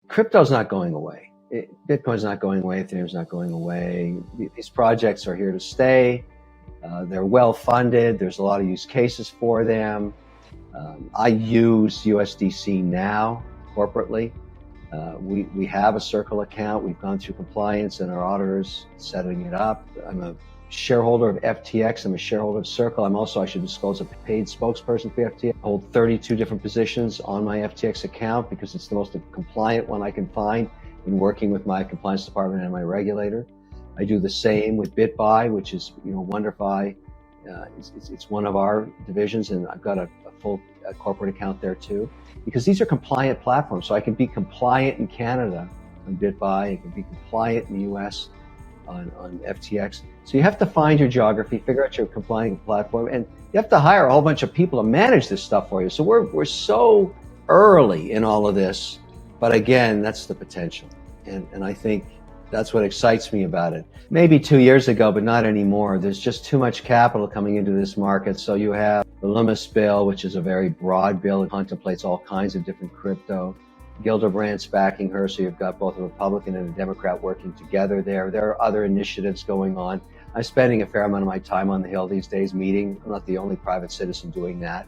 Crypto's not going away. Bitcoin's not going away. Ethereum's not going away. These projects are here to stay. They're well funded. There's a lot of use cases for them. I use USDC now corporately. We have a Circle account. We've gone through compliance and our auditors setting it up. I'm a shareholder of FTX. I'm a shareholder of Circle. I'm also, I should disclose, a paid spokesperson for FTX. I hold 32 different positions on my FTX account because it's the most compliant one I can find in working with my compliance department and my regulator. I do the same with BitBuy, which is, WonderFi. It's one of our divisions, and I've got a full corporate account there too, because these are compliant platforms. So I can be compliant in Canada on BitBuy. I can be compliant in the US on FTX. So you have to find your geography, figure out your compliant platform, and you have to hire a whole bunch of people to manage this stuff for you. So we're so early in all of this, but again, that's the potential. And I think that's what excites me about it. Maybe 2 years ago, but not anymore. There's just too much capital coming into this market. So you have the Loomis bill, which is a very broad bill. It contemplates all kinds of different crypto. Gilderbrandt's backing her, so you've got both a Republican and a Democrat working together there. There are other initiatives going on. I'm spending a fair amount of my time on the Hill these days meeting. I'm not the only private citizen doing that.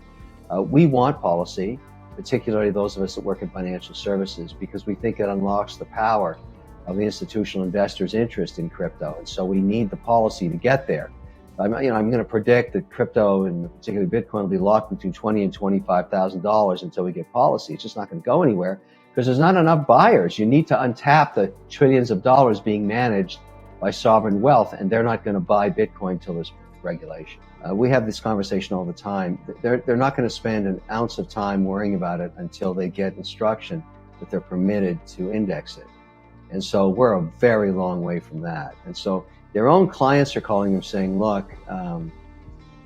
We want policy, particularly those of us that work in financial services, because we think it unlocks the power of the institutional investors' interest in crypto. And so we need the policy to get there. I'm going to predict that crypto, and particularly Bitcoin, will be locked between $20,000 and $25,000 until we get policy. It's just not going to go anywhere because there's not enough buyers. You need to untap the trillions of dollars being managed by sovereign wealth, and they're not going to buy Bitcoin until there's regulation. We have this conversation all the time. They're not going to spend an ounce of time worrying about it until they get instruction that they're permitted to index it. And so we're a very long way from that. And so their own clients are calling them saying, look,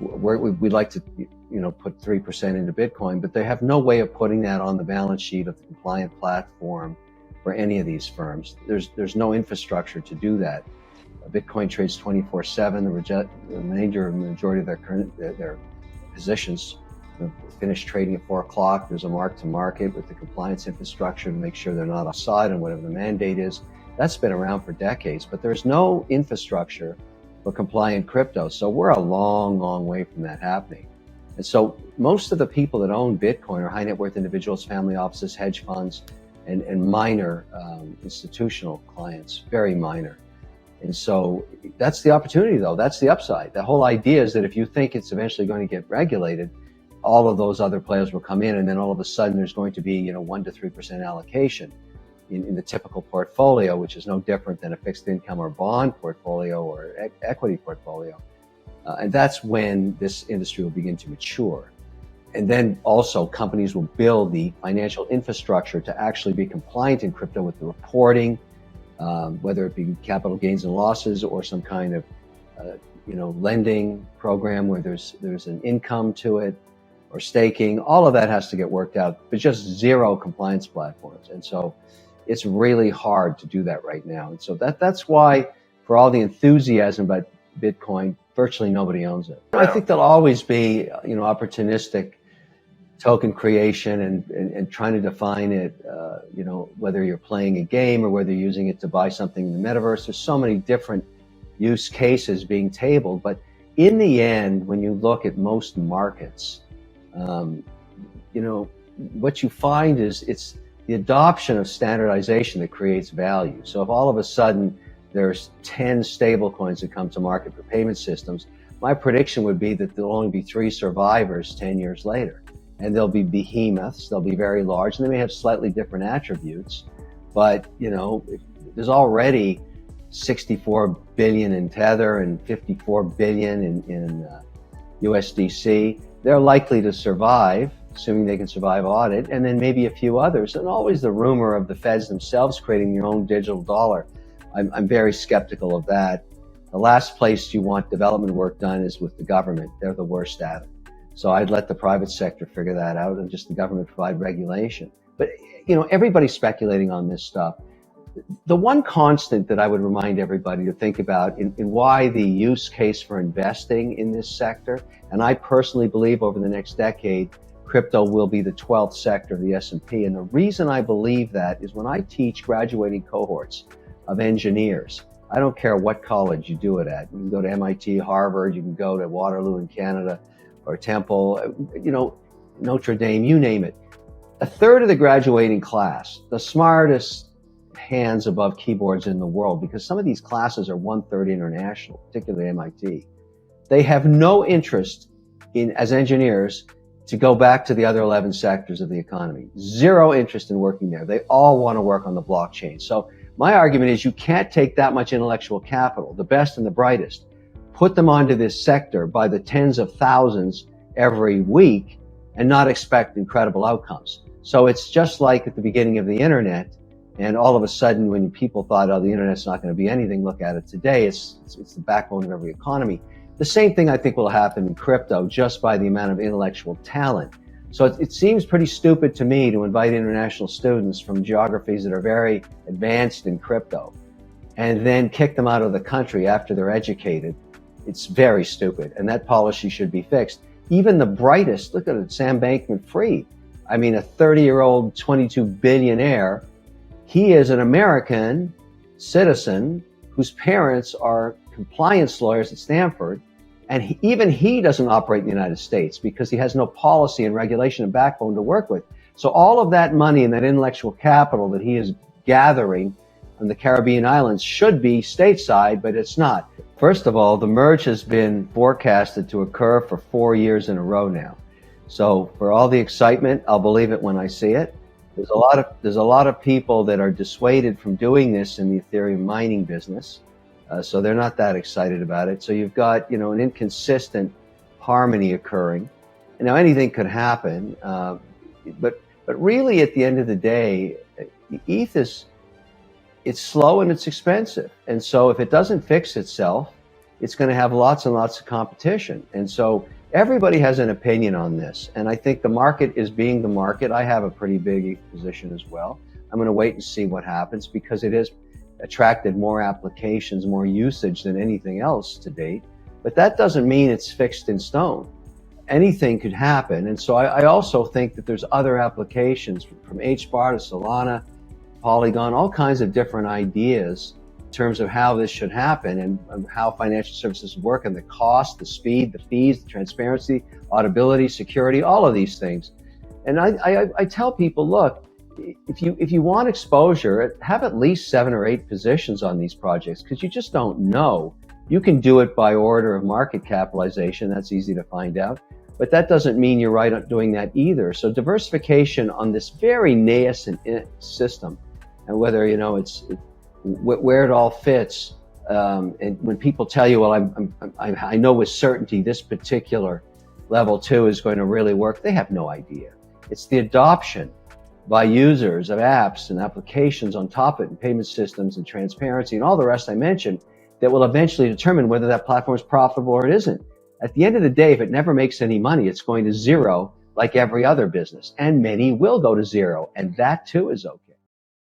we'd like to put 3% into Bitcoin, but they have no way of putting that on the balance sheet of the compliant platform for any of these firms. There's no infrastructure to do that. Bitcoin trades 24/7. The majority of their positions finish trading at 4 o'clock. There's a mark to market with the compliance infrastructure to make sure they're not offside on whatever the mandate is. That's been around for decades, but there's no infrastructure for compliant crypto. So we're a long, long way from that happening. And so most of the people that own Bitcoin are high net worth individuals, family offices, hedge funds, and minor institutional clients, very minor. And so that's the opportunity, though. That's the upside. The whole idea is that if you think it's eventually going to get regulated, all of those other players will come in, and then all of a sudden there's going to be 1 to 3% allocation in the typical portfolio, which is no different than a fixed income or bond portfolio or equity portfolio. And that's when this industry will begin to mature. And then also companies will build the financial infrastructure to actually be compliant in crypto with the reporting, whether it be capital gains and losses or some kind of lending program where there's an income to it, or staking. All of that has to get worked out, but just zero compliance platforms. And so it's really hard to do that right now. And so that's why, for all the enthusiasm about Bitcoin, virtually nobody owns it. I think there'll always be opportunistic token creation and trying to define it, whether you're playing a game or whether you're using it to buy something in the metaverse. There's so many different use cases being tabled, but in the end, when you look at most markets, what you find is it's the adoption of standardization that creates value. So if all of a sudden there's 10 stable coins that come to market for payment systems, my prediction would be that there'll only be 3 survivors 10 years later. And they'll be behemoths, they'll be very large, and they may have slightly different attributes. But, there's already 64 billion in Tether and 54 billion in USDC. They're likely to survive, assuming they can survive audit, and then maybe a few others. And always the rumor of the feds themselves creating their own digital dollar. I'm very skeptical of that. The last place you want development work done is with the government. They're the worst at it. So I'd let the private sector figure that out and just the government provide regulation. But, everybody's speculating on this stuff. The one constant that I would remind everybody to think about in why the use case for investing in this sector, and I personally believe over the next decade, crypto will be the 12th sector of the S&P. And the reason I believe that is when I teach graduating cohorts of engineers, I don't care what college you do it at. You can go to MIT, Harvard, you can go to Waterloo in Canada, or Temple, Notre Dame, you name it. A third of the graduating class, the smartest hands above keyboards in the world, because some of these classes are 1/3 international, particularly MIT. They have no interest in, as engineers, to go back to the other 11 sectors of the economy. Zero interest in working there. They all want to work on the blockchain. So my argument is you can't take that much intellectual capital, the best and the brightest, put them onto this sector by the tens of thousands every week and not expect incredible outcomes. So it's just like at the beginning of the internet, and all of a sudden when people thought, oh, the internet's not going to be anything, look at it today, it's the backbone of every economy. The same thing I think will happen in crypto just by the amount of intellectual talent. So it seems pretty stupid to me to invite international students from geographies that are very advanced in crypto and then kick them out of the country after they're educated. It's very stupid, and that policy should be fixed. Even the brightest, look at it, Sam Bankman-Fried. I mean, a 30-year-old, 22 billionaire. He is an American citizen whose parents are compliance lawyers at Stanford, and even he doesn't operate in the United States because he has no policy and regulation and backbone to work with. So all of that money and that intellectual capital that he is gathering on the Caribbean islands should be stateside, but it's not. First of all, the merge has been forecasted to occur for 4 years in a row now. So for all the excitement, I'll believe it when I see it. There's a lot of people that are dissuaded from doing this in the Ethereum mining business. So they're not that excited about it. So you've got, an inconsistent harmony occurring. And now anything could happen. But really at the end of the day, ETH it's slow and it's expensive. And so if it doesn't fix itself, it's going to have lots and lots of competition. And so everybody has an opinion on this. And I think the market is being the market. I have a pretty big position as well. I'm going to wait and see what happens because it has attracted more applications, more usage than anything else to date. But that doesn't mean it's fixed in stone. Anything could happen. And so I also think that there's other applications from HBAR to Solana, Polygon, all kinds of different ideas in terms of how this should happen and how financial services work and the cost, the speed, the fees, the transparency, auditability, security, all of these things. And I tell people, look, if you want exposure, have at least 7 or 8 positions on these projects because you just don't know. You can do it by order of market capitalization. That's easy to find out. But that doesn't mean you're right at doing that either. So diversification on this very nascent system, and whether it's where it all fits, and when people tell you, well, I know with certainty this particular level 2 is going to really work, they have no idea. It's the adoption by users of apps and applications on top of it, and payment systems and transparency and all the rest I mentioned that will eventually determine whether that platform is profitable or it isn't. At the end of the day, if it never makes any money, it's going to zero like every other business, and many will go to zero, and that too is okay.